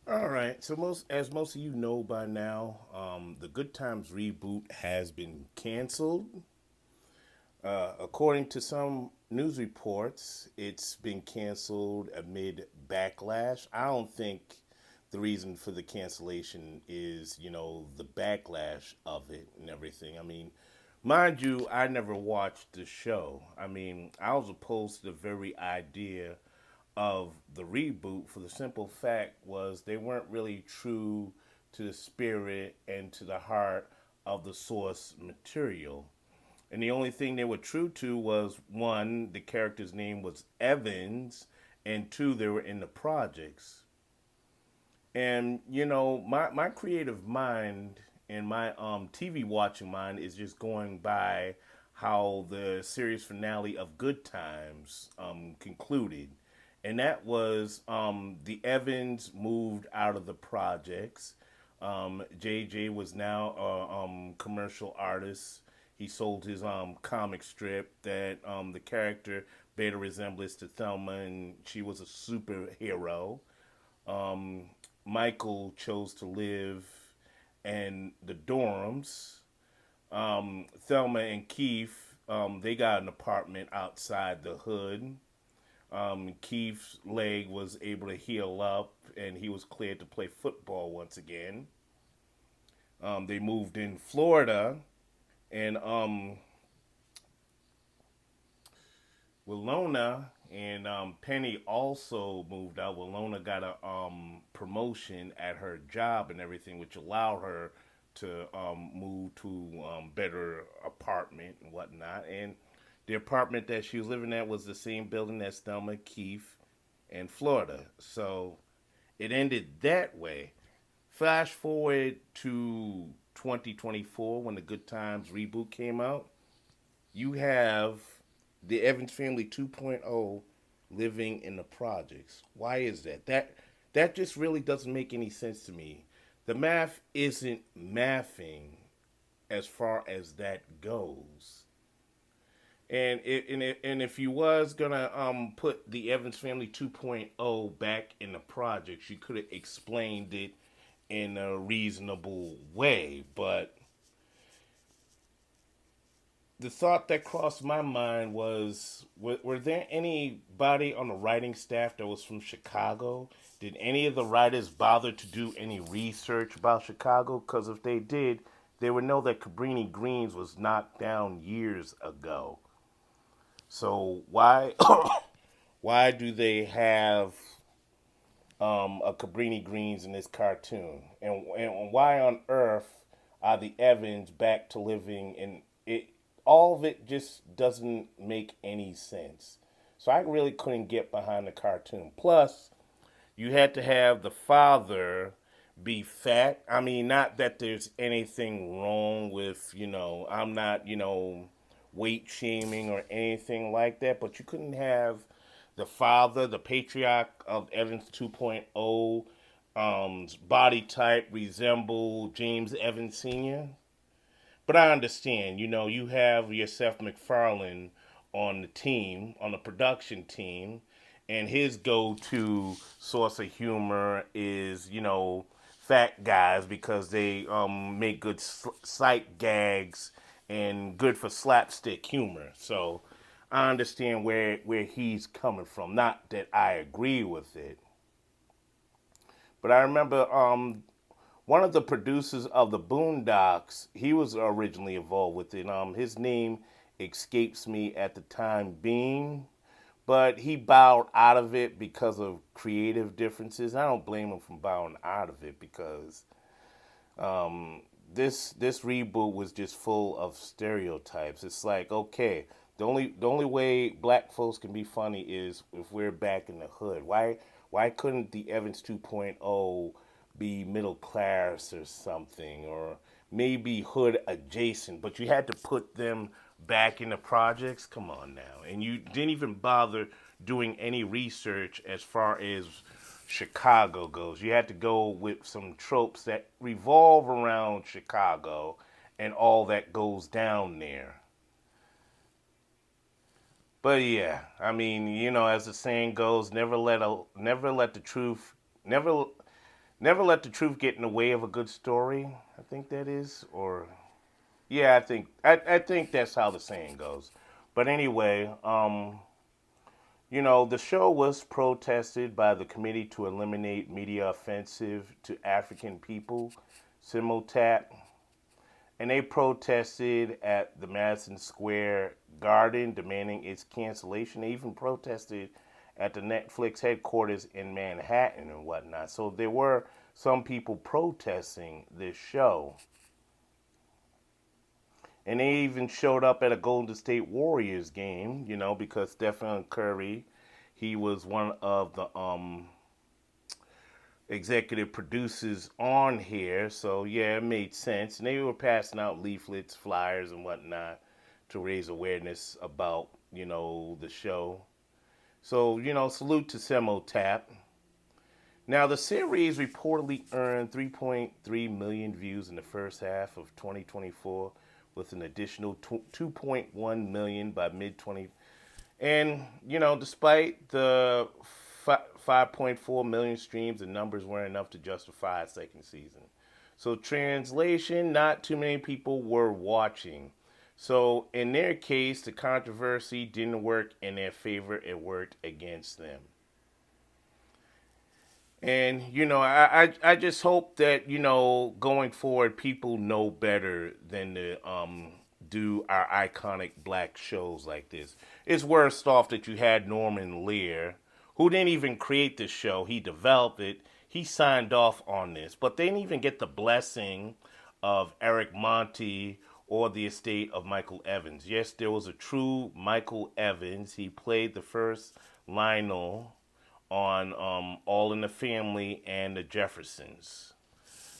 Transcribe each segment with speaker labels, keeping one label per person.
Speaker 1: All right. So as most of you know by now, the Good Times reboot has been canceled. According to some news reports, it's been canceled amid backlash. I don't think the reason for the cancellation is, the backlash of it and everything. I mean, mind you, I never watched the show. I mean, I was opposed to the very idea of the reboot for the simple fact was they weren't really true to the spirit and to the heart of the source material. And the only thing they were true to was one, the character's name was Evans, and two, they were in the projects. And my creative mind and my TV watching mind is just going by how the series finale of Good Times concluded, and that was the Evans moved out of the projects. JJ was now a commercial artist. He sold his comic strip that the character bear a resemblance to Thelma, and she was a superhero. Um, Michael chose to live in the dorms. Thelma and Keith, they got an apartment outside the hood. Keith's leg was able to heal up, and he was cleared to play football once again. They moved in Florida, and Willona and Penny also moved out. Willona got a promotion at her job and everything, which allowed her to move to better apartment and whatnot. And the apartment that she was living at was the same building as Thelma Keith in Florida. So it ended that way. Flash forward to 2024 when the Good Times reboot came out. You have the Evans Family 2.0 living in the projects. Why is that? That just really doesn't make any sense to me. The math isn't mathing as far as that goes. And if you was gonna put the Evans Family 2.0 back in the projects, you could have explained it in a reasonable way. But the thought that crossed my mind was were there anybody on the writing staff that was from Chicago? Did any of the writers bother to do any research about Chicago? Because if they did, they would know that Cabrini Greens was knocked down years ago. So why why do they have a Cabrini Greens in this cartoon? And why on earth are the Evans back to living in it? All of it just doesn't make any sense. So I really couldn't get behind the cartoon. Plus, you had to have the father be fat. I mean, not that there's anything wrong with, I'm not, weight shaming or anything like that, but you couldn't have the father, the patriarch of Evans 2.0, body type resemble James Evans Sr. But I understand, you have your Seth MacFarlane on the team, on the production team, and his go-to source of humor is, fat guys because they make good sight gags and good for slapstick humor. So I understand where he's coming from. Not that I agree with it, but I remember one of the producers of the Boondocks, he was originally involved with it. His name escapes me at the time being, but he bowed out of it because of creative differences. I don't blame him for bowing out of it because um, this reboot was just full of stereotypes. It's like, okay, the only way black folks can be funny is if we're back in the hood. Why couldn't the Evans 2.0 be middle class or something, or maybe hood adjacent? But you had to put them back in the projects. Come on now, and you didn't even bother doing any research as far as Chicago goes. You had to go with some tropes that revolve around Chicago and all that goes down there. But yeah, I mean, as the saying goes, never let the truth never Never let the truth get in the way of a good story. I think that is, or yeah, I think that's how the saying goes. But anyway, the show was protested by the Committee to Eliminate Media Offensive to African People, Simultat, and they protested at the Madison Square Garden demanding its cancellation. They even protested at the Netflix headquarters in Manhattan and whatnot. So there were some people protesting this show. And they even showed up at a Golden State Warriors game, because Stephen Curry, he was one of the executive producers on here. So yeah, it made sense. And they were passing out leaflets, flyers, and whatnot to raise awareness about, the show. So, salute to Semo Tap. Now, the series reportedly earned 3.3 million views in the first half of 2024, with an additional 2.1 million by mid 20. And, despite the 5.4 million streams, the numbers weren't enough to justify a second season. So, translation, not too many people were watching. So, in their case, the controversy didn't work in their favor, it worked against them. And I just hope that going forward, people know better than to do our iconic black shows like this. It's worse off that you had Norman Lear, who didn't even create this show. He developed it. He signed off on this, but they didn't even get the blessing of Eric Monty or the estate of Michael Evans. Yes, there was a true Michael Evans. He played the first Lionel on All in the Family and the Jeffersons.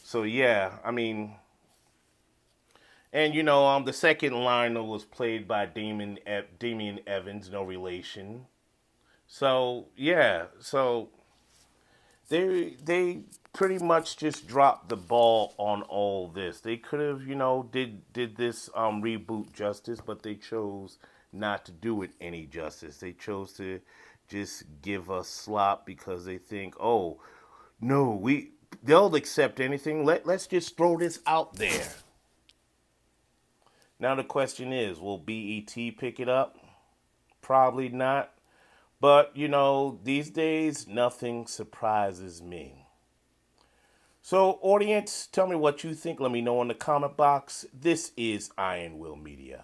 Speaker 1: So yeah, I mean, and the second Lionel was played by Damian Evans, no relation. So yeah, so they pretty much just dropped the ball on all this. They could have did this reboot justice, but they chose not to do it any justice. They chose to just give us slop because they think, oh no, they'll accept anything. Let's just throw this out there. Now the question is, will BET pick it up? Probably not. But these days nothing surprises me. So audience, tell me what you think. Let me know in the comment box. This is Iron Will Media.